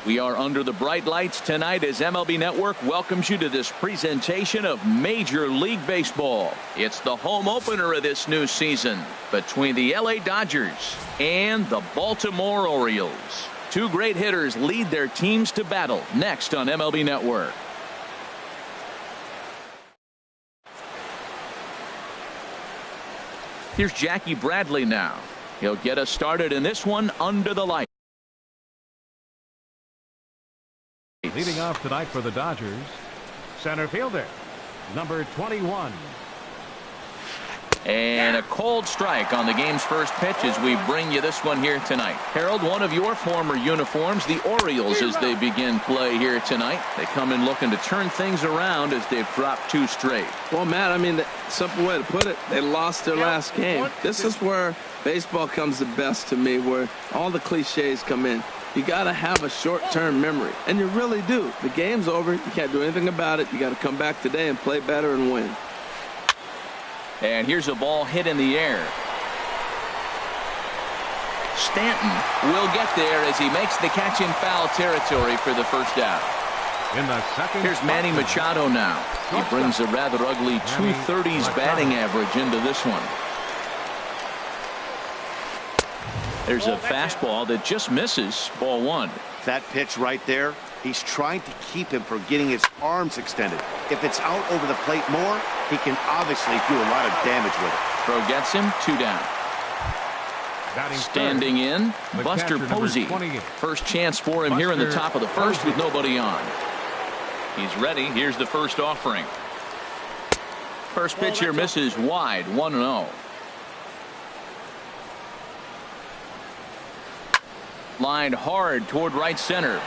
We are under the bright lights tonight as MLB Network welcomes you to this presentation of Major League Baseball. It's the home opener of this new season between the LA Dodgers and the Baltimore Orioles. Two great hitters lead their teams to battle next on MLB Network. Here's Jackie Bradley now. He'll get us started in this one under the lights. Leading off tonight for the Dodgers, center fielder, number 21. And a cold strike on the game's first pitch as we bring you this one here tonight. Harold, one of your former uniforms, the Orioles, as they begin play here tonight. They come in looking to turn things around as they've dropped two straight. Well, Matt, I mean, the simple way to put it, they lost their last game. This is where baseball comes the best to me, where all the cliches come in. You got to have a short-term memory, and you really do. The game's over. You can't do anything about it. You got to come back today and play better and win. And here's a ball hit in the air. Stanton will get there as he makes the catch in foul territory for the first out. In the second, here's Manny Machado now. He brings a rather ugly 230s batting average into this one. There's a fastball that just misses, ball one. That pitch right there, he's trying to keep him from getting his arms extended. If it's out over the plate more, he can obviously do a lot of damage with it. Throw gets him, two down. Standing in, Buster Posey. First chance for him here in the top of the first with nobody on. He's ready. Here's the first offering. First pitch here misses wide, 1-0. Lined hard toward right center.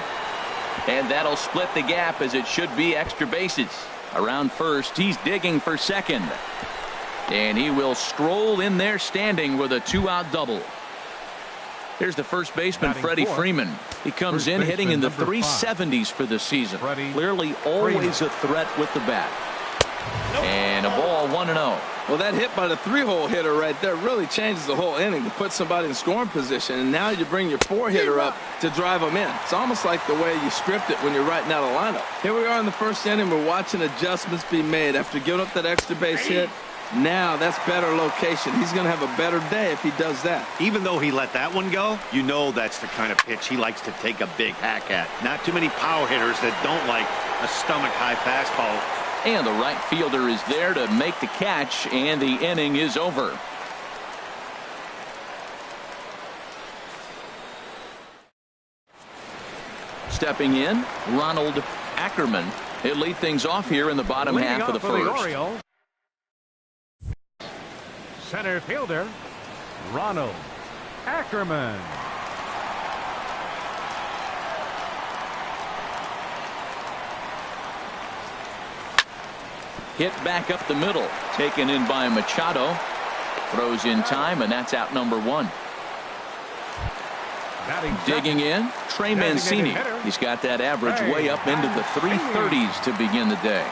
And that'll split the gap as it should be extra bases. Around first, he's digging for second. And he will stroll in there standing with a two-out double. Here's the first baseman, Freddie Freeman. He comes in hitting in the 370s for the season. Clearly always a threat with the bat. And a ball, 1-0. Well, that hit by the three-hole hitter right there really changes the whole inning to put somebody in scoring position, and now you bring your four-hitter up to drive them in. It's almost like the way you script it when you're writing out a lineup. Here we are in the first inning. We're watching adjustments be made after giving up that extra base hit. Now that's better location. He's going to have a better day if he does that. Even though he let that one go, you know that's the kind of pitch he likes to take a big hack at. Not too many power hitters that don't like a stomach-high fastball. And the right fielder is there to make the catch, and the inning is over. Stepping in, Ronald Ackerman. He'll lead things off here in the bottom half of the first. Center fielder, Ronald Ackerman. Hit back up the middle, taken in by Machado. Throws in time, and that's out number one. Digging in, Trey Mancini. He's got that average way up into the 330s to begin the day.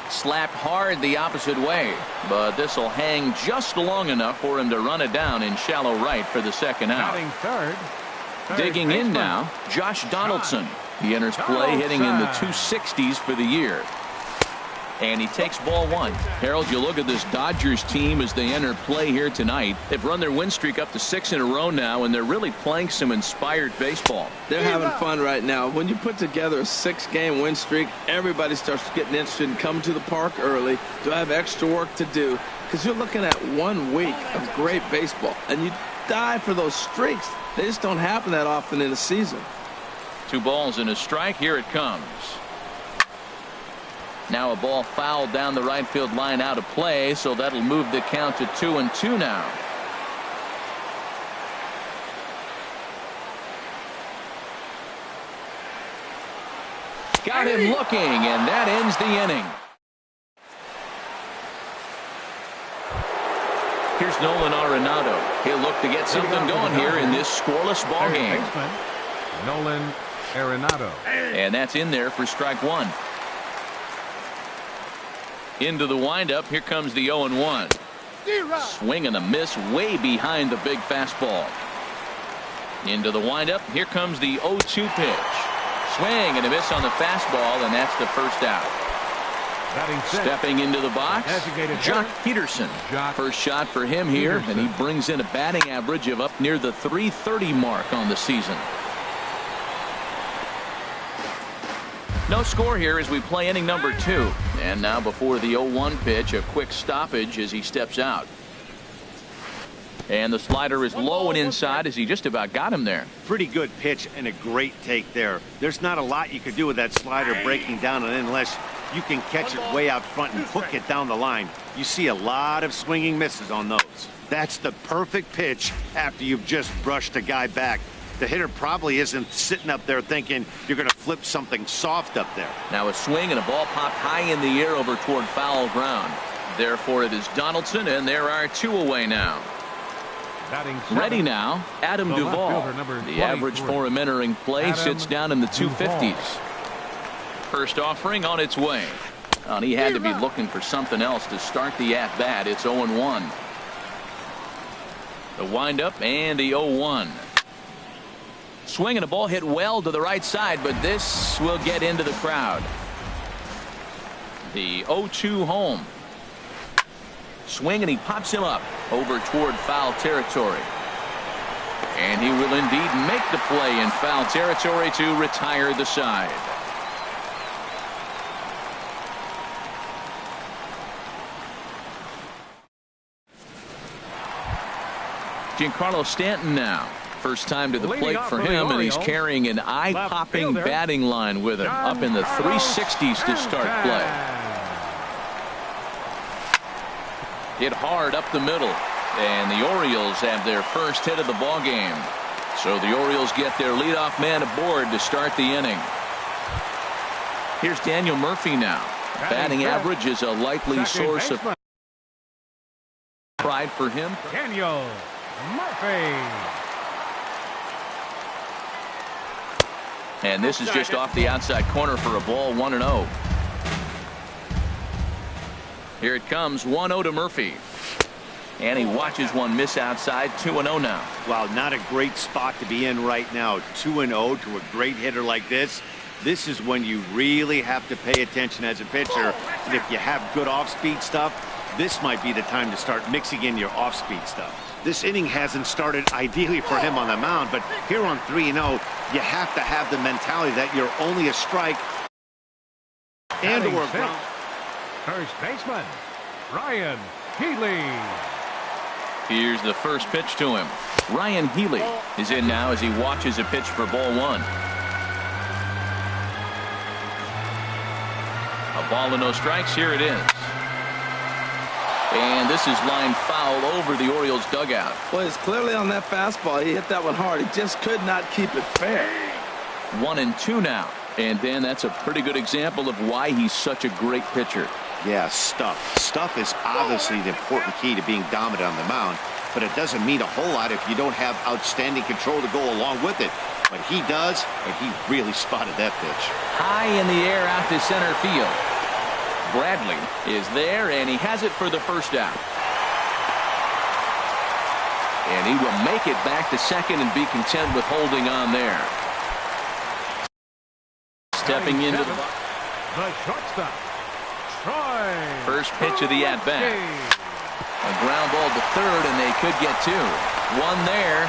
Slapped hard the opposite way, but this will hang just long enough for him to run it down in shallow right for the second out. Digging in now, Josh Donaldson. He enters play hitting in the 260s for the year. And he takes ball one. Harold, you look at this Dodgers team as they enter play here tonight. They've run their win streak up to 6 in a row now, and they're really playing some inspired baseball. They're having fun right now. When you put together a 6-game win streak, everybody starts getting interested in coming to the park early. Do I have extra work to do? Because you're looking at 1 week of great baseball, and you die for those streaks. They just don't happen that often in a season. 2 balls and a strike. Here it comes. Now a ball fouled down the right field line out of play, so that'll move the count to 2-2 now. Got him looking, and that ends the inning. Here's Nolan Arenado. He'll look to get something going here in this scoreless ball game. Nolan Arenado. And that's in there for strike one. Into the windup. Here comes the 0-1. Swing and a miss way behind the big fastball. Into the windup. Here comes the 0-2 pitch. Swing and a miss on the fastball, and that's the first out. Stepping into the box, Jock Peterson. First shot for him here, and he brings in a batting average of up near the .330 mark on the season. No score here as we play inning number 2. And now before the 0-1 pitch, a quick stoppage as he steps out. And the slider is low and inside as he just about got him there. Pretty good pitch and a great take there. There's not a lot you could do with that slider breaking down unless you can catch it way out front and hook it down the line. You see a lot of swinging misses on those. That's the perfect pitch after you've just brushed a guy back. The hitter probably isn't sitting up there thinking you're going to flip something soft up there. Now a swing and a ball popped high in the air over toward foul ground. Therefore it is Donaldson, and there are 2 away now. Ready now, Adam Duvall. The average for him entering play sits down in the 250s. First offering on its way. And he had to be looking for something else to start the at-bat. It's 0-1. The windup and the 0-1. Swing and a ball hit well to the right side, but this will get into the crowd. The 0-2 home. Swing and he pops him up over toward foul territory. And he will indeed make the play in foul territory to retire the side. Giancarlo Stanton now. First time to the plate for him, and he's carrying an eye-popping batting line with him up in the 360s to start play. Hit hard up the middle, and the Orioles have their first hit of the ball game. So the Orioles get their leadoff man aboard to start the inning. Here's Daniel Murphy now. Batting average is a likely source of pride for him. Daniel Murphy. And this is just off the outside corner for a ball, 1-0. Here it comes, 1-0 to Murphy. And he watches one miss outside, 2-0 now. Wow, not a great spot to be in right now. 2-0 to a great hitter like this. This is when you really have to pay attention as a pitcher. And if you have good off-speed stuff, this might be the time to start mixing in your off-speed stuff. This inning hasn't started ideally for him on the mound, but here on 3-0, you have to have the mentality that you're only a strike and or a ground. First baseman, Ryan Healy. Here's the first pitch to him. Ryan Healy is in now as he watches a pitch for ball 1. A ball and no strikes. Here it is. And this is lined foul over the Orioles dugout. Well, it's clearly on that fastball. He hit that one hard. He just could not keep it fair. 1-2 now. And Dan, that's a pretty good example of why he's such a great pitcher. Yeah, stuff. Stuff is obviously the important key to being dominant on the mound, but it doesn't mean a whole lot if you don't have outstanding control to go along with it. But he does, and he really spotted that pitch. High in the air out to center field. Bradley is there, and he has it for the first out. And he will make it back to second and be content with holding on there. Stepping into the shortstop, Troy. First pitch of the at-bat. A ground ball to third, and they could get 2. One there.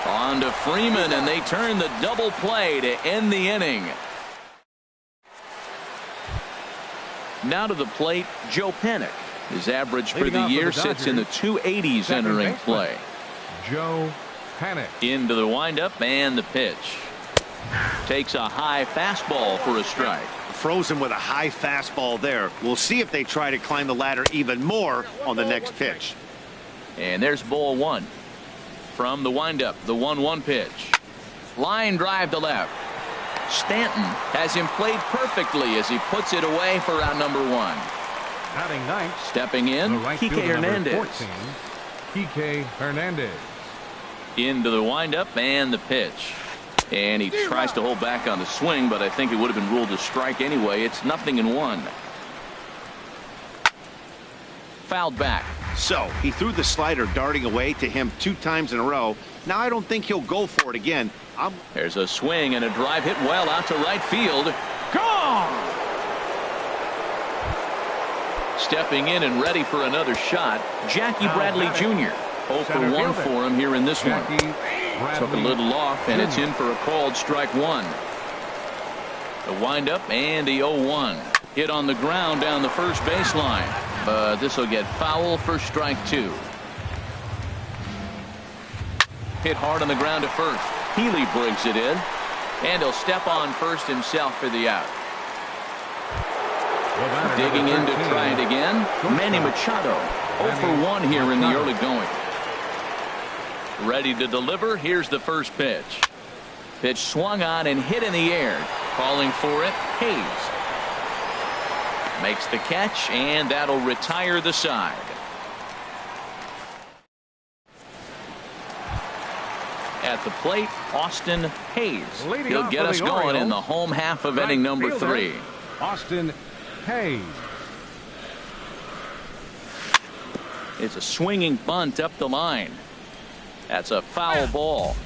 On to Freeman, and they turn the double play to end the inning. Now to the plate, Joe Panik. His average for the year sits in the 280s entering play. Joe Panik. Into the windup and the pitch. Takes a high fastball for a strike. Frozen with a high fastball there. We'll see if they try to climb the ladder even more on the next pitch. And there's ball 1. From the windup, the 1-1 pitch. Line drive to left. Stanton has him played perfectly as he puts it away for out number 1. Batting ninth. Stepping in, Kike Hernandez. 14, Kike Hernandez. Into the windup and the pitch. And he tries to hold back on the swing, but I think it would have been ruled a strike anyway. It's 0-1. fouled back. So he threw the slider darting away to him 2 times in a row. Now I don't think he'll go for it again. There's a swing and a drive hit well out to right field. Gone! Stepping in and ready for another shot, Jackie Bradley Jr. 0 for 1 for him here in this one. Took a little off, and it's in for a called strike 1. The windup and the 0-1. Hit on the ground down the first baseline, but this will get foul for strike 2. Hit hard on the ground to first. Healy brings it in, and he'll step on first himself for the out. Digging in to try it again, Manny Machado. 0 for 1 here in the early going. Ready to deliver. Here's the first pitch. Pitch swung on and hit in the air. Calling for it, Hayes. Makes the catch, and that'll retire the side. At the plate, Austin Hayes. He'll get us going in the home half of inning number 3. Austin Hayes. It's a swinging bunt up the line. That's a foul ball.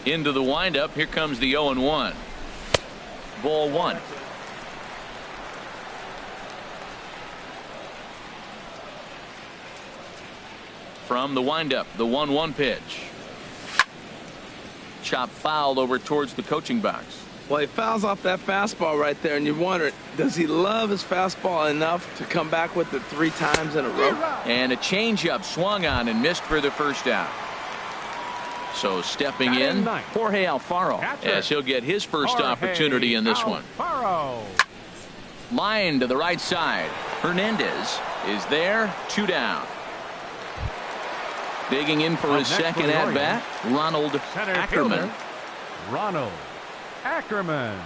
Into the windup. Here comes the 0-1. Ball 1. From the windup, the 1-1 pitch. Chop fouled over towards the coaching box. Well, he fouls off that fastball right there, and you wonder, does he love his fastball enough to come back with it 3 times in a row? And a changeup swung on and missed for the first out. So stepping in, Jorge Alfaro, as he'll get his first opportunity in this one. Line to the right side. Hernandez is there, 2 down. Digging in for his second at bat, Ronald Ackerman. Ronald Ackerman.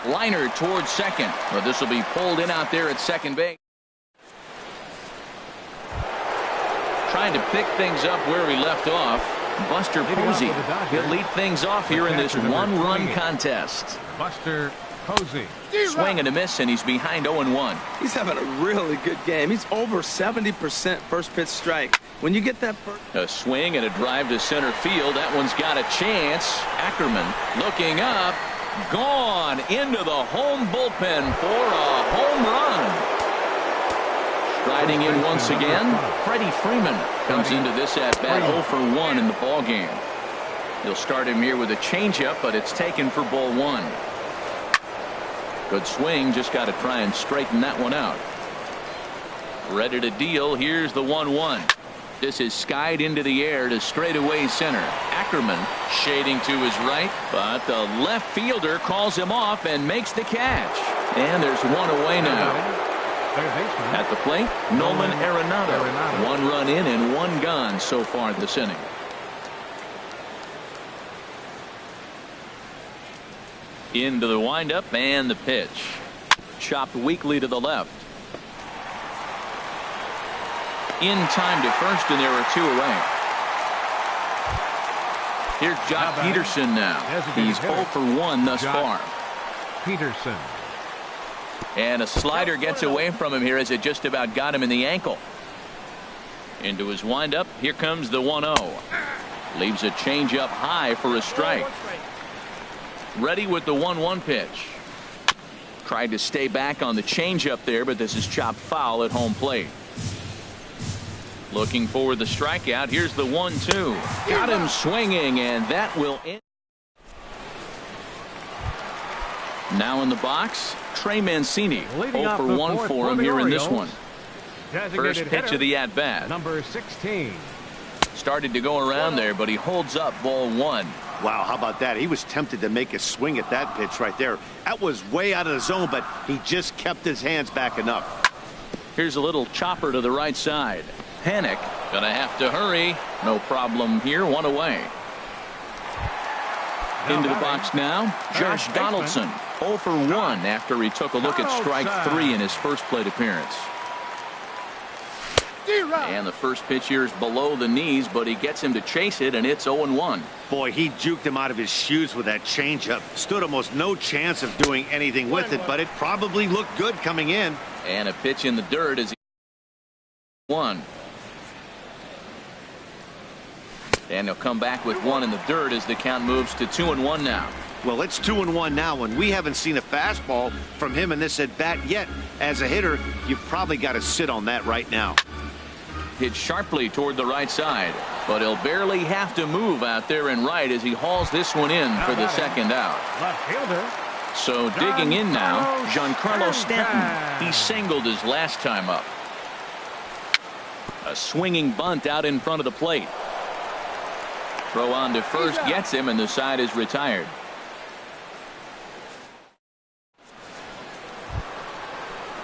Liner towards second, but this will be pulled in out there at second base. Trying to pick things up where we left off. Buster Posey. He'll lead things off here in this 1-run contest. Buster Posey. Swing and a miss, and he's behind 0-1. He's having a really good game. He's over 70% first pitch strike. When you get that first... A swing and a drive to center field. That one's got a chance. Ackerman looking up. Gone into the home bullpen for a home run. Striding in once again, Freddie Freeman comes into this at-bat 0 for 1 in the ball game. He'll start him here with a changeup, but it's taken for ball 1. Good swing, just got to try and straighten that one out. Ready to deal. Here's the 1-1. This is skied into the air to straightaway center. Ackerman shading to his right, but the left fielder calls him off and makes the catch. And there's one away now. At the plate, Nolan Arenado. 1 run in and 1 gone so far this inning. Into the windup and the pitch. Chopped weakly to the left. In time to first, and there are 2 away. Here's Jock Peterson now. He's 0 for 1 thus far. Peterson. And a slider gets away from him here as it just about got him in the ankle. Into his windup. Here comes the 1-0. Leaves a changeup high for a strike. Ready with the 1-1 pitch. Tried to stay back on the changeup there, but this is chopped foul at home plate. Looking for the strikeout. Here's the 1-2. Got him swinging, and that will end. Now in the box, Trey Mancini. 0 for 1 for him here in this one. First pitch of the at-bat. Number 16. Started to go around there, but he holds up ball 1. Wow, how about that? He was tempted to make a swing at that pitch right there. That was way out of the zone, but he just kept his hands back enough. Here's a little chopper to the right side. Panic. Gonna have to hurry. No problem here. 1 away. Into the box now, Josh Donaldson. 0 for 1 after he took a look at strike 3 in his first plate appearance. And the first pitch here is below the knees, but he gets him to chase it, and it's 0-1. Boy, he juked him out of his shoes with that changeup. Stood almost no chance of doing anything with it, but it probably looked good coming in. And a pitch in the dirt is 1. And he'll come back with one in the dirt as the count moves to 2-1 now. Well, it's 2-1 now, and we haven't seen a fastball from him in this at-bat yet. As a hitter, you've probably got to sit on that right now. Hit sharply toward the right side, but he'll barely have to move out there and right as he hauls this one in for the second out. Left fielder. So digging in now, Giancarlo Stanton. He singled his last time up. A swinging bunt out in front of the plate. Throw on to first gets him, and the side is retired.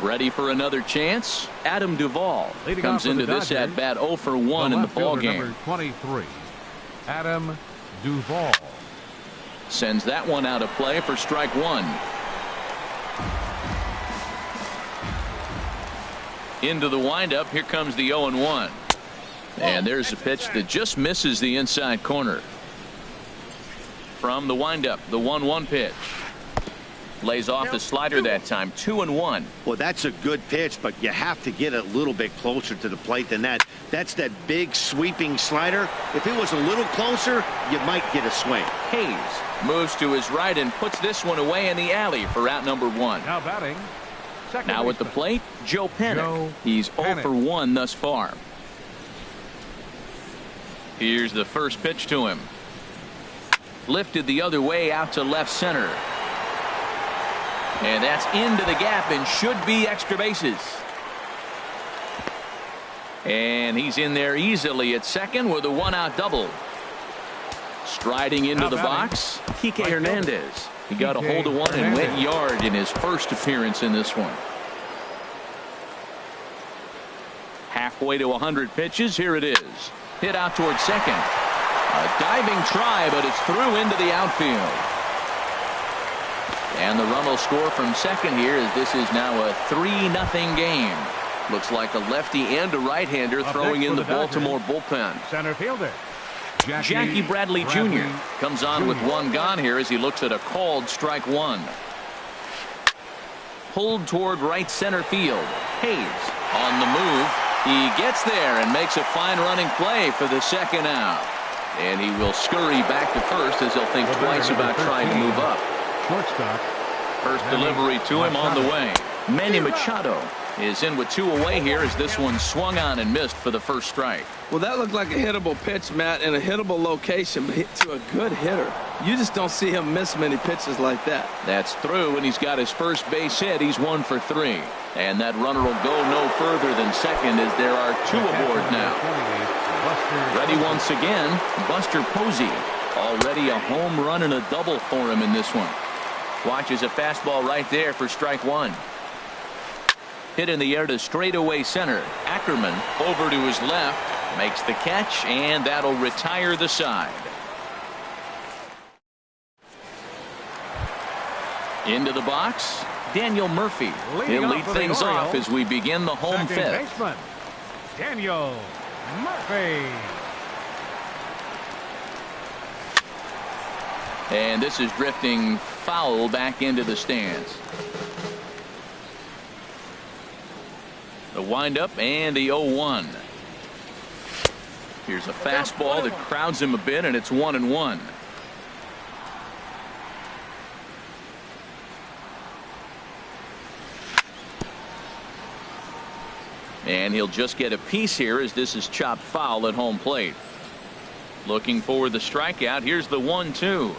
Ready for another chance? Adam Duvall comes into this at bat 0 for 1 in the ball game. Number 23, Adam Duvall. Sends that one out of play for strike 1. Into the windup. Here comes the 0-1. And there's a pitch that just misses the inside corner. From the windup, the 1-1 pitch. Lays off the slider that time. 2-1. Well, that's a good pitch, but you have to get a little bit closer to the plate than that. That's that big sweeping slider. If it was a little closer, you might get a swing. Hayes moves to his right and puts this one away in the alley for out number 1. Now batting. Now at the plate, Joe Panik. He's 0 for 1 thus far. Here's the first pitch to him. Lifted the other way out to left center. And that's into the gap and should be extra bases. And he's in there easily at second with a 1-out double. Striding into the box, Kike Hernandez. He got a hold of one and went yard in his first appearance in this one. Halfway to 100 pitches. Here it is. Hit out towards second. A diving try, but it's through into the outfield. And the run will score from second here as this is now a 3-0 game. Looks like a lefty and a right-hander throwing in the Baltimore bullpen. Center fielder. Jackie Bradley Jr. comes on with one gone here as he looks at a called strike 1. Pulled toward right center field. Hayes on the move. He gets there and makes a fine running play for the second out. And he will scurry back to first as he'll think twice about trying to move up. Shortstop. First delivery to him on the way. Manny Machado is in with 2 away here as this one swung on and missed for the first strike. Well, that looked like a hittable pitch, Matt, in a hittable location, but hit to a good hitter. You just don't see him miss many pitches like that. That's through, and he's got his first base hit. He's 1 for 3. And that runner will go no further than second as there are 2 aboard now. Ready once again, Buster Posey. Already a home run and a double for him in this one. Watches a fastball right there for strike 1. Hit in the air to straightaway center. Ackerman over to his left. Makes the catch, and that'll retire the side. Into the box, Daniel Murphy. He'll lead things off as we begin the home fifth. Baseman, Daniel Murphy. And this is drifting foul back into the stands. The windup and the 0-1. Here's a fastball that crowds him a bit, and it's 1-1. And he'll just get a piece here as this is chopped foul at home plate. Looking for the strikeout. Here's the 1-2.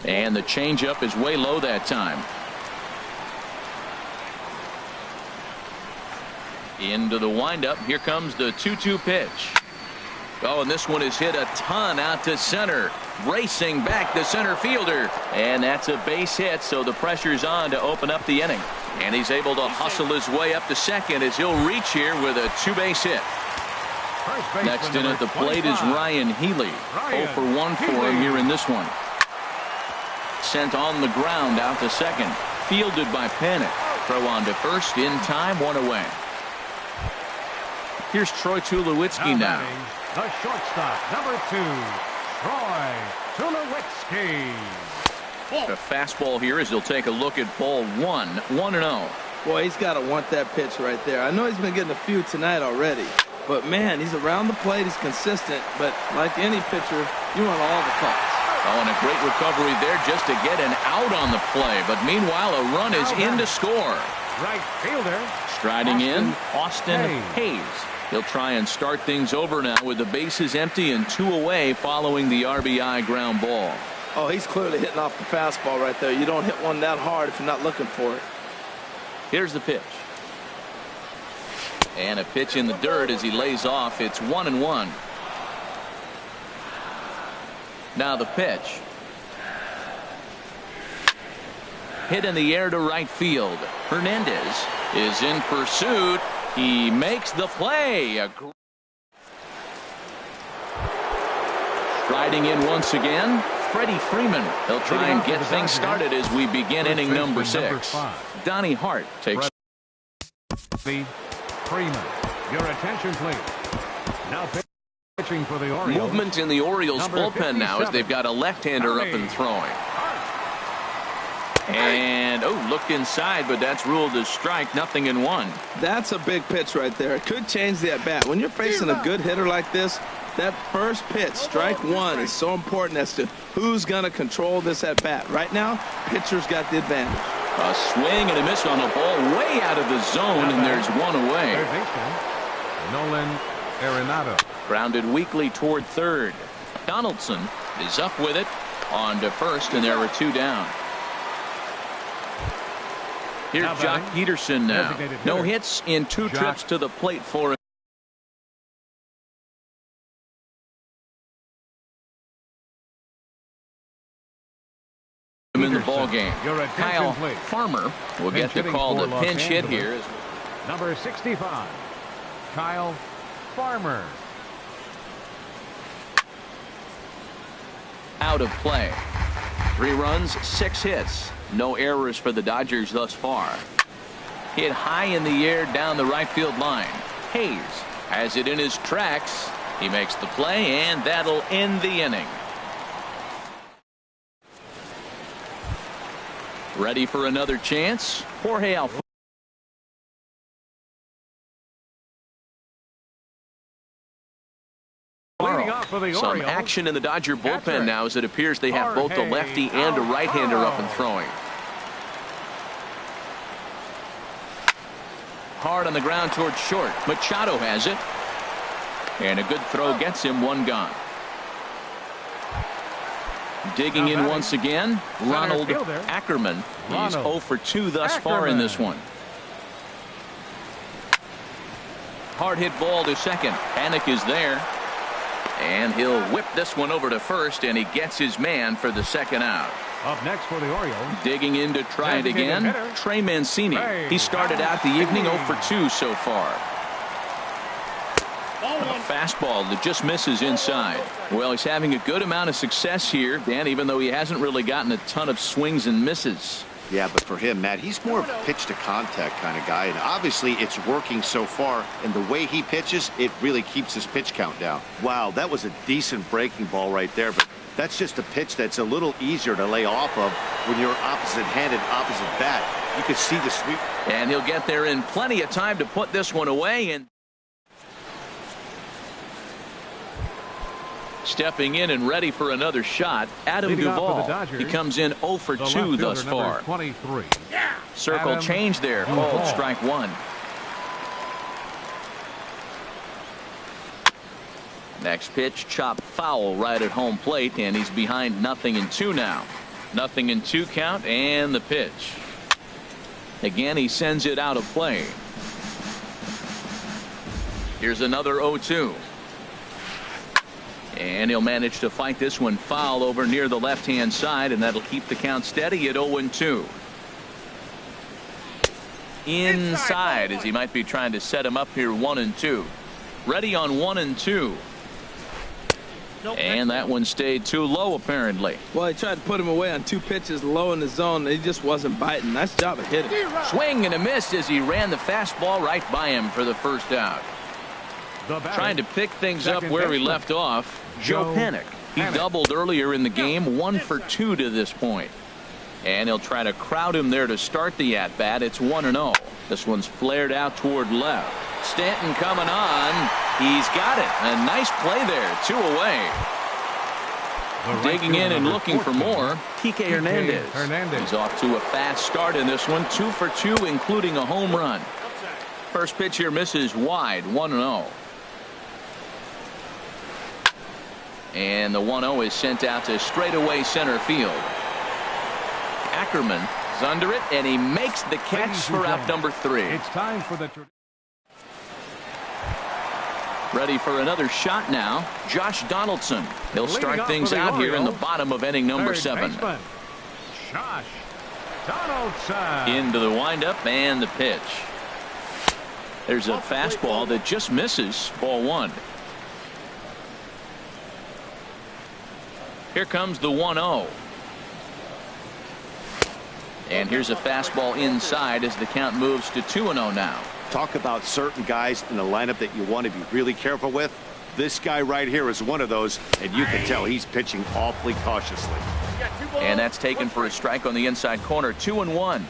And the changeup is way low that time. Into the windup. Here comes the 2-2 pitch. Oh, and this one is hit a ton out to center. Racing back the center fielder. And that's a base hit, so the pressure's on to open up the inning. And he's able to hustle his way up to second as he'll reach here with a 2-base hit. Next in at the plate is Ryan Healy. 0 for 1 for him here in this one. Sent on the ground out to second. Fielded by Panik. Throw on to first in time, 1 away. Here's Troy Tulowitzki now. The shortstop, number 2, Troy Tulowitzki. A fastball here as he'll take a look at ball 1, 1-0. Boy, he's got to want that pitch right there. I know he's been getting a few tonight already, but man, he's around the plate, he's consistent, but like any pitcher, you want all the calls. Oh, and a great recovery there just to get an out on the play, but meanwhile a run is in to score. Right fielder. Striding in, Austin Hayes. He'll try and start things over now with the bases empty and 2 away following the RBI ground ball. Oh, he's clearly hitting off the fastball right there. You don't hit one that hard if you're not looking for it. Here's the pitch. And a pitch in the dirt as he lays off. It's 1-1. Now the pitch. Hit in the air to right field. Hernandez is in pursuit. He makes the play. Striding in once again, Freddie Freeman. He'll try and get things started as we begin inning number 6. Donnie Hart takes. Freeman, your attention, please. Now pitching for the Orioles. Movement in the Orioles bullpen now as they've got a left-hander up and throwing. And, looked inside, but that's ruled as strike, 0-1. That's a big pitch right there. It could change the at-bat. When you're facing a good hitter like this, that first pitch, strike 1, is so important as to who's going to control this at-bat. Right now, pitcher's got the advantage. A swing and a miss on a ball way out of the zone, and there's 1 away. Nolan Arenado. Grounded weakly toward third. Donaldson is up with it on to first, and there are 2 down. Here's Jock Peterson now. No hits in 2 trips to the plate for him. In the ball game. Kyle Farmer will get the call to pinch hit here. Number 65, Kyle Farmer. Out of play. 3 runs, 6 hits. No errors for the Dodgers thus far. Hit high in the air down the right field line. Hayes has it in his tracks. He makes the play, and that'll end the inning. Ready for another chance? Jorge Alfaro. Some action in the Dodger bullpen now as it appears they have both a lefty and a right-hander up and throwing. Hard on the ground towards short. Machado has it. And a good throw gets him 1 gone. Digging in once again, Ronald Ackerman. He's 0 for 2 thus far in this one. Hard hit ball to second. Panic is there. And he'll whip this one over to first, and he gets his man for the 2nd out. Up next for the Orioles. Digging in to try it again, Trey Mancini. He started out the evening 0 for 2 so far. A fastball that just misses inside. Well, he's having a good amount of success here, Dan, even though he hasn't really gotten a ton of swings and misses. Yeah, but for him, Matt, he's more of a pitch-to-contact kind of guy, and obviously it's working so far, and the way he pitches, it really keeps his pitch count down. Wow, that was a decent breaking ball right there, but that's just a pitch that's a little easier to lay off of when you're opposite-handed, opposite bat. You can see the sweep. And he'll get there in plenty of time to put this one away, and stepping in and ready for another shot, Adam Duvall. He comes in 0 for 2 thus far. 23. Circle Adam change there, called strike 1. Next pitch, chopped foul right at home plate, and he's behind 0-2 now. 0-2 count, and the pitch. Again, he sends it out of play. Here's another 0-2. And he'll manage to fight this one foul over near the left-hand side, and that'll keep the count steady at 0-2. Inside, as he might be trying to set him up here 1-2. Ready on 1-2. And that one stayed too low, apparently. Well, he tried to put him away on 2 pitches low in the zone. He just wasn't biting. Nice job of hitting. Swing and a miss as he ran the fastball right by him for the 1st out. Trying to pick things up where he left off, Joe Panik. He doubled earlier in the game, 1 for 2 to this point. And he'll try to crowd him there to start the at-bat. It's 1-0. This one's flared out toward left. Stanton coming on. He's got it. A nice play there. 2 away. Digging in and looking for more, Kike Hernandez. He's off to a fast start in this one. 2 for 2, including a home run. First pitch here misses wide. 1-0. And the 1-0 is sent out to straightaway center field. Ackerman is under it, and he makes the catch for out number 3. It's time for the... Ready for another shot now, Josh Donaldson. He'll start things out here in the bottom of inning number 7. Josh Donaldson. Into the windup and the pitch. There's a fastball that just misses. Ball 1. Here comes the 1-0. And here's a fastball inside as the count moves to 2-0 now. Talk about certain guys in the lineup that you want to be really careful with. This guy right here is one of those, and you can tell he's pitching awfully cautiously. And that's taken for a strike on the inside corner. 2-1.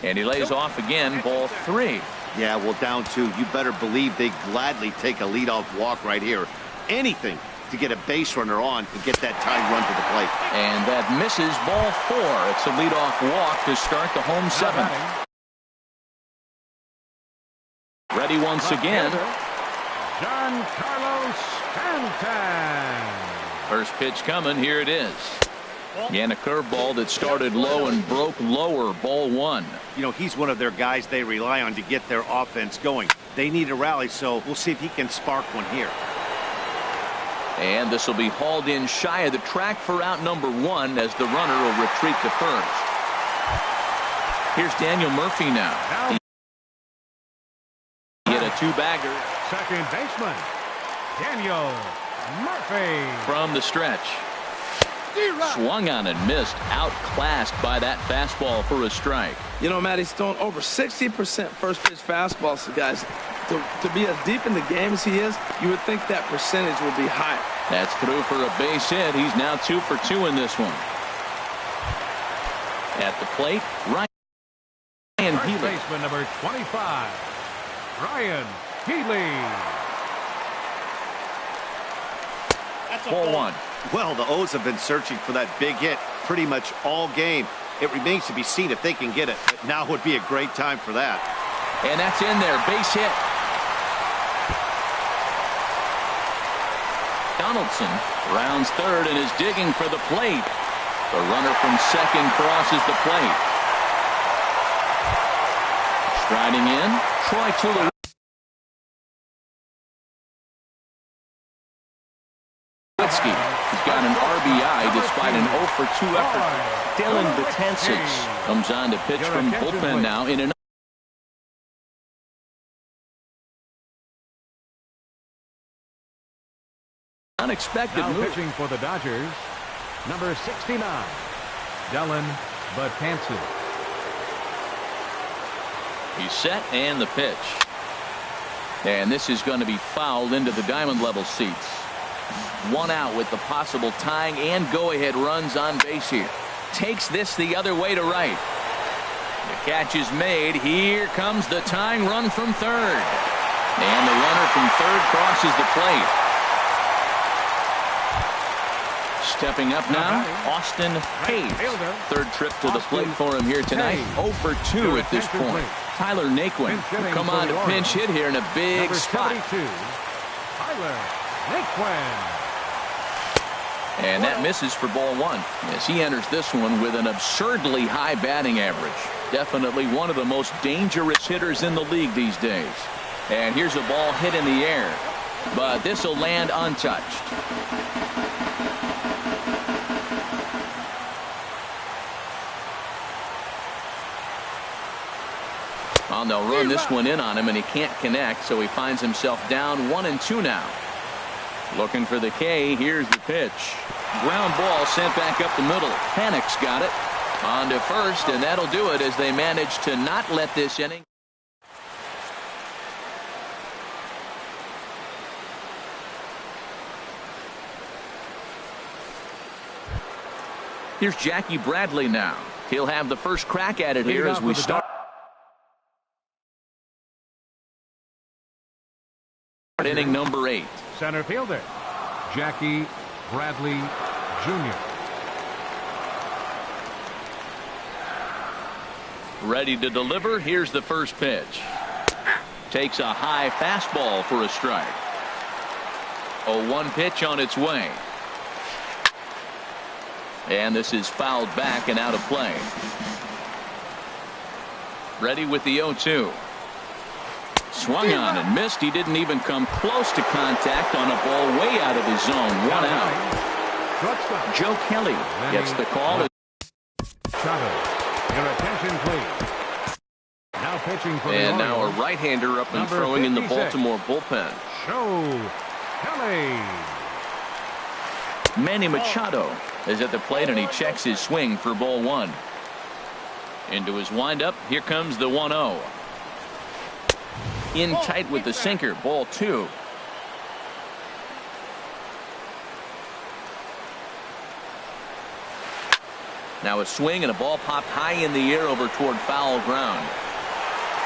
And he lays off again. Ball 3. Yeah, well, down 2. You better believe they gladly take a leadoff walk right here. Anything to get a base runner on and get that tying run to the plate. And that misses. Ball 4. It's a leadoff walk to start the home 7. Ready once again. Giancarlo Stanton. First pitch coming. Here it is. And a curveball that started low and broke lower. Ball 1. You know, he's one of their guys they rely on to get their offense going. They need a rally, so we'll see if he can spark one here. And this will be hauled in shy of the track for out number 1 as the runner will retreat to first. Here's Daniel Murphy now. He hit a 2-bagger. Second baseman, Daniel Murphy. From the stretch. Swung on and missed. Outclassed by that fastball for a strike. You know, Matt, he's thrown over 60% first pitch fastballs. So guys, to be as deep in the game as he is, you would think that percentage would be higher. That's through for a base hit. He's now 2 for 2 in this one. At the plate, Ryan First Healy. baseman number 25, Ryan Healy. Ball 1. Well, the O's have been searching for that big hit pretty much all game. It remains to be seen if they can get it, but now would be a great time for that. And that's in there. Base hit. Donaldson rounds third and is digging for the plate. The runner from second crosses the plate. Striding in, Troy Tulowitzki. He's got an RBI despite an 0 for 2 effort. Dylan Betances comes on to pitch from bullpen now in an unexpected now move. pitching for the Dodgers, number 69, Dylan Betances. He's set and the pitch. And this is going to be fouled into the diamond level seats. 1 out with the possible tying and go-ahead runs on base here. Takes this the other way to right. The catch is made. Here comes the tying run from third. And the runner from third crosses the plate. Stepping up now, Austin Hayes. Third trip to the plate for him here tonight. 0 for 2 at this point. Tyler Naquin will come on to pinch hit here in a big spot. Tyler Naquin. And that misses for ball 1 as he enters this one with an absurdly high batting average. Definitely one of the most dangerous hitters in the league these days. And here's a ball hit in the air, but this will land untouched. Well, they'll run this one in on him, and he can't connect, so he finds himself down 1-2 now. Looking for the K. Here's the pitch. Ground ball sent back up the middle. Panik's got it. On to first, and that'll do it as they manage to not let this inning. Here's Jackie Bradley now. He'll have the first crack at it here as we start. Inning number 8. Center fielder, Jackie Bradley Jr. Ready to deliver. Here's the first pitch. Takes a high fastball for a strike. 0-1 pitch on its way. And this is fouled back and out of play. Ready with the 0-2. Swung on and missed. He didn't even come close to contact on a ball way out of his zone. 1 out. Joe Kelly gets the call. Your attention, please. Now pitching for and now a right-hander up and throwing 56. In the Baltimore bullpen. Joe Kelly. Manny Machado is at the plate and he checks his swing for ball 1. Into his windup. Here comes the 1-0. In tight with the sinker. Ball 2. Now a swing and a ball popped high in the air over toward foul ground.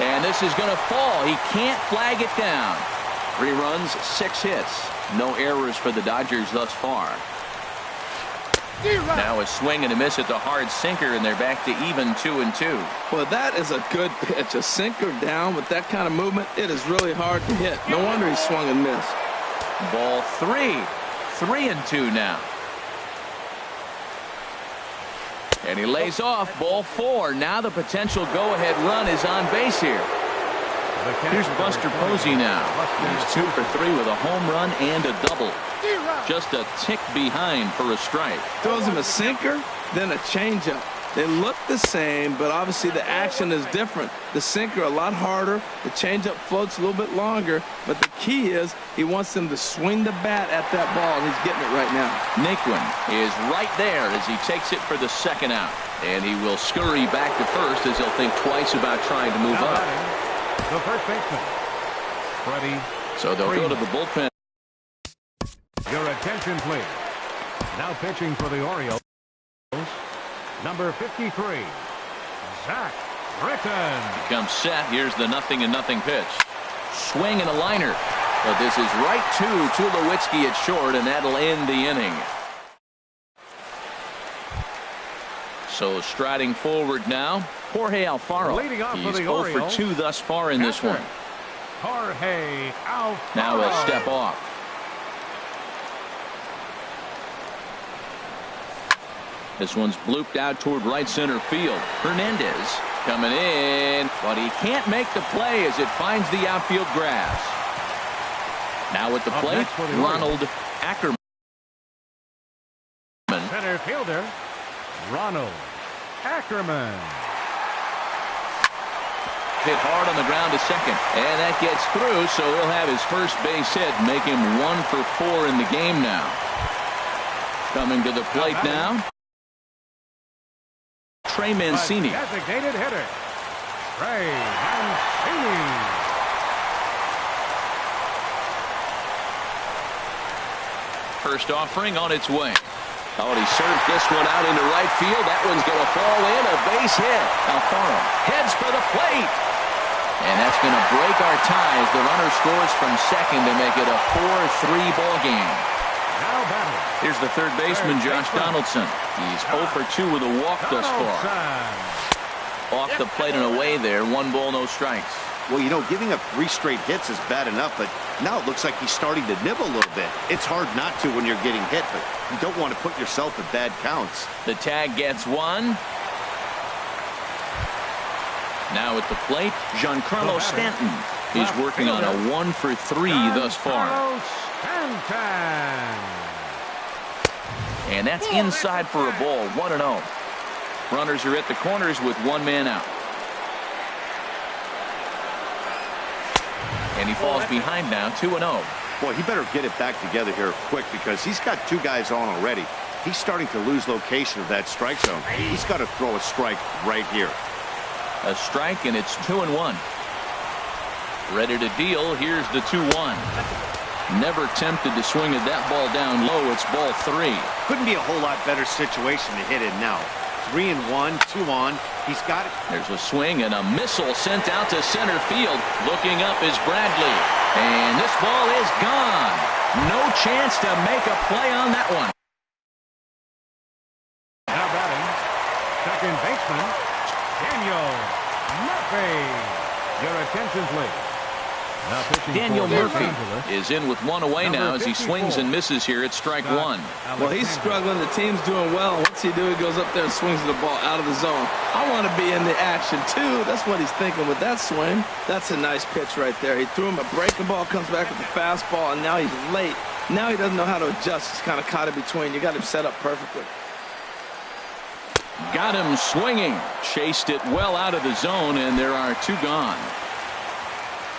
And this is going to fall. He can't flag it down. 3 runs, 6 hits. No errors for the Dodgers thus far. Now a swing and a miss at the hard sinker, and they're back to even 2-2. Well, that is a good pitch. A sinker down with that kind of movement, it is really hard to hit. No wonder he swung and missed. Ball 3. 3-2 now. And he lays off. Ball 4. Now the potential go-ahead run is on base here. Here's Buster Posey now. He's 2 for 3 with a home run and a double. Just a tick behind for a strike. Throws him a sinker, then a changeup. They look the same, but obviously the action is different. The sinker a lot harder. The changeup floats a little bit longer. But the key is he wants them to swing the bat at that ball, and he's getting it right now. Naquin is right there as he takes it for the 2nd out. And he will scurry back to first as he'll think twice about trying to move up. The first baseman, Freddie. So they'll go to the bullpen. Your attention, please. Now pitching for the Orioles, number 53, Zach Britton. Comes set. Here's the 0-0 pitch. Swing and a liner. But this is right to Tulowitzki at short, and that'll end the inning. So striding forward now, Jorge Alfaro. He's 0 for 2 thus far in this one. Jorge Alfaro. Now a step off. This one's blooped out toward right center field. Hernandez coming in, but he can't make the play as it finds the outfield grass. Now at the plate, Ronald Ackerman. Center fielder, Ronald Ackerman. Hit hard on the ground to second, and that gets through, so he'll have his first base hit, make him 1 for 4 in the game now. Coming to the plate now, Trey Mancini. Designated hitter, Trey Mancini. First offering on its way. Oh, and he serves this one out into right field. That one's going to fall in. A base hit. Alfaro heads for the plate. And that's going to break our tie as the runner scores from second to make it a 4-3 ball game. Now batting. Here's the third baseman, Josh Donaldson. He's 0 for 2 with a walk thus far. Off the plate and away there. 1 ball, no strikes. Well, you know, giving up 3 straight hits is bad enough, but now it looks like he's starting to nibble a little bit. It's hard not to when you're getting hit, but you don't want to put yourself at bad counts. The tag gets 1. Now at the plate, Giancarlo Stanton. He's working on a 1 for 3 thus far. And that's inside for a ball. 1-0. Runners are at the corners with 1 man out. And he falls behind now, 2-0. Boy, he better get it back together here quick because he's got 2 guys on already. He's starting to lose location of that strike zone. He's got to throw a strike right here. A strike, and it's 2-1. Ready to deal. Here's the 2-1. Never tempted to swing at that ball down low. It's ball 3. Couldn't be a whole lot better situation to hit it now. 3-1, 2 on. He's got it. There's a swing and a missile sent out to center field. Looking up is Bradley. And this ball is gone. No chance to make a play on that one. Now batting, second baseman, Daniel Murphy. Your attention, please. Now pitching Daniel for Los Murphy Angeles. is in with one away Number now as he 54. swings and misses here at strike 1. Well, he's struggling. The team's doing well. What's he do? He goes up there and swings the ball out of the zone. I want to be in the action, too. That's what he's thinking with that swing. That's a nice pitch right there. He threw him a breaking ball, comes back with the fastball, and now he's late. Now he doesn't know how to adjust. He's kind of caught in between. You got him set up perfectly. Got him swinging. Chased it well out of the zone, and there are 2 gone.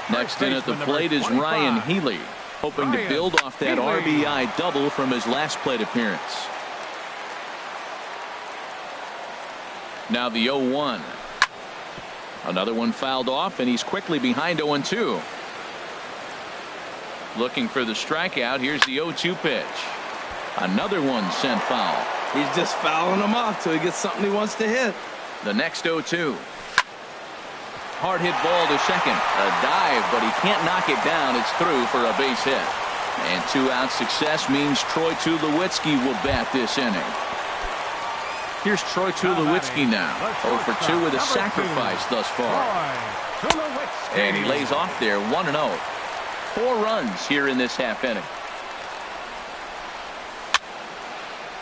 Next in at the plate is Ryan Healy, hoping to build off that RBI double from his last plate appearance. Now the 0-1. Another one fouled off, and he's quickly behind 0-2. Looking for the strikeout. Here's the 0-2 pitch. Another one sent foul. He's just fouling him off till he gets something he wants to hit. The next 0-2. Hard hit ball to second. A dive, but he can't knock it down. It's through for a base hit. And 2-out success means Troy Tulowitzki will bat this inning. Here's Troy Tulowitzki now. 0 for 2 with a sacrifice thus far. And he lays off there 1-0. 4 runs here in this half inning.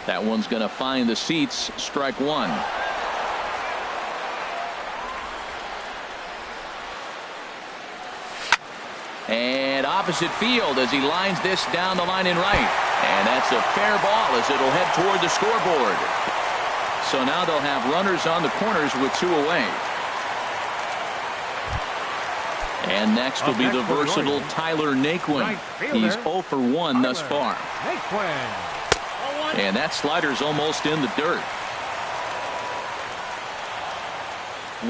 That one's going to find the seats. Strike 1. And opposite field as he lines this down the line in right. And that's a fair ball as it'll head toward the scoreboard. So now they'll have runners on the corners with 2 away. And next will be the versatile Tyler Naquin. He's 0 for 1 thus far. And that slider's almost in the dirt.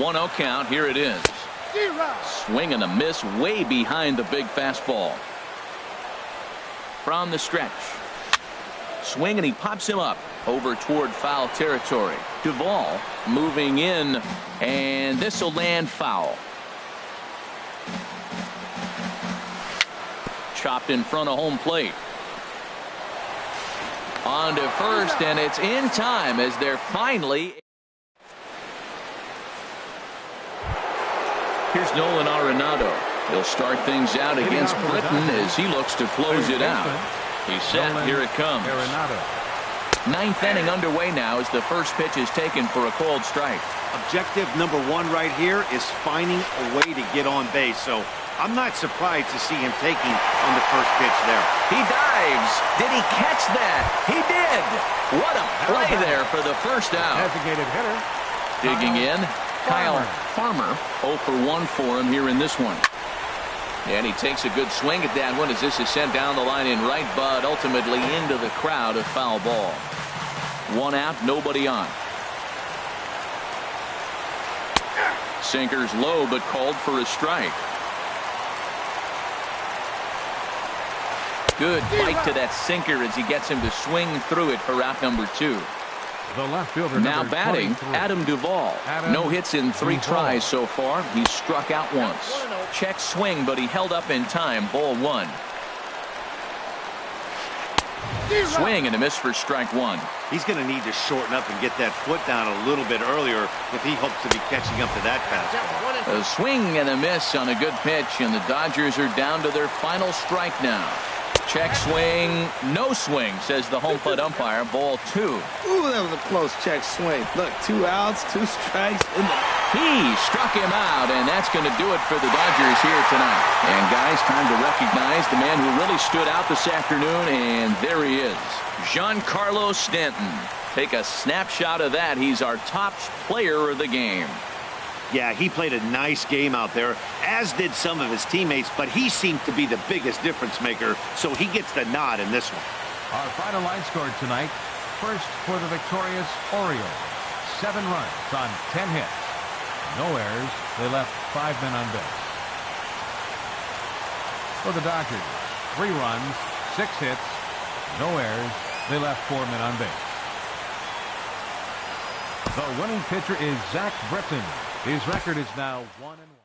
1-0 count. Here it is. Swing and a miss way behind the big fastball. From the stretch. Swing and he pops him up over toward foul territory. Duvall moving in, and this will land foul. Chopped in front of home plate. On to first, and it's in time as they're finally. Here's Nolan Arenado. He'll start things out against Britton as he looks to close it out. He's set. Here it comes. 9th inning underway now as the first pitch is taken for a called strike. Objective number 1 right here is finding a way to get on base. So I'm not surprised to see him taking on the first pitch there. He dives. Did he catch that? He did. What a play there for the first out. Designated hitter. Digging in. Kyle Farmer. 0 for 1 for him here in this one. And he takes a good swing at that one as this is sent down the line in right, but ultimately into the crowd, a foul ball. 1 out, nobody on. Sinker's low, but called for a strike. Good bite to that sinker as he gets him to swing through it for out number 2. The left fielder now batting, Adam Duvall. No hits in 3 tries so far. He's struck out once. Check swing, but he held up in time. Ball 1. Swing and a miss for strike 1. He's going to need to shorten up and get that foot down a little bit earlier if he hopes to be catching up to that fastball. A swing and a miss on a good pitch, and the Dodgers are down to their final strike now. Check swing, no swing, says the home plate umpire. Ball 2. Ooh, that was a close check swing. Look, 2 outs, 2 strikes. He struck him out, and that's going to do it for the Dodgers here tonight. And guys, time to recognize the man who really stood out this afternoon, and there he is, Giancarlo Stanton. Take a snapshot of that. He's our top player of the game. Yeah, he played a nice game out there, as did some of his teammates, but he seemed to be the biggest difference maker, so he gets the nod in this one. Our final line score tonight, first for the victorious Orioles. 7 runs on 10 hits. No errors. They left 5 men on base. For the Dodgers, 3 runs, 6 hits, no errors. They left 4 men on base. The winning pitcher is Zach Britton. His record is now 1-1.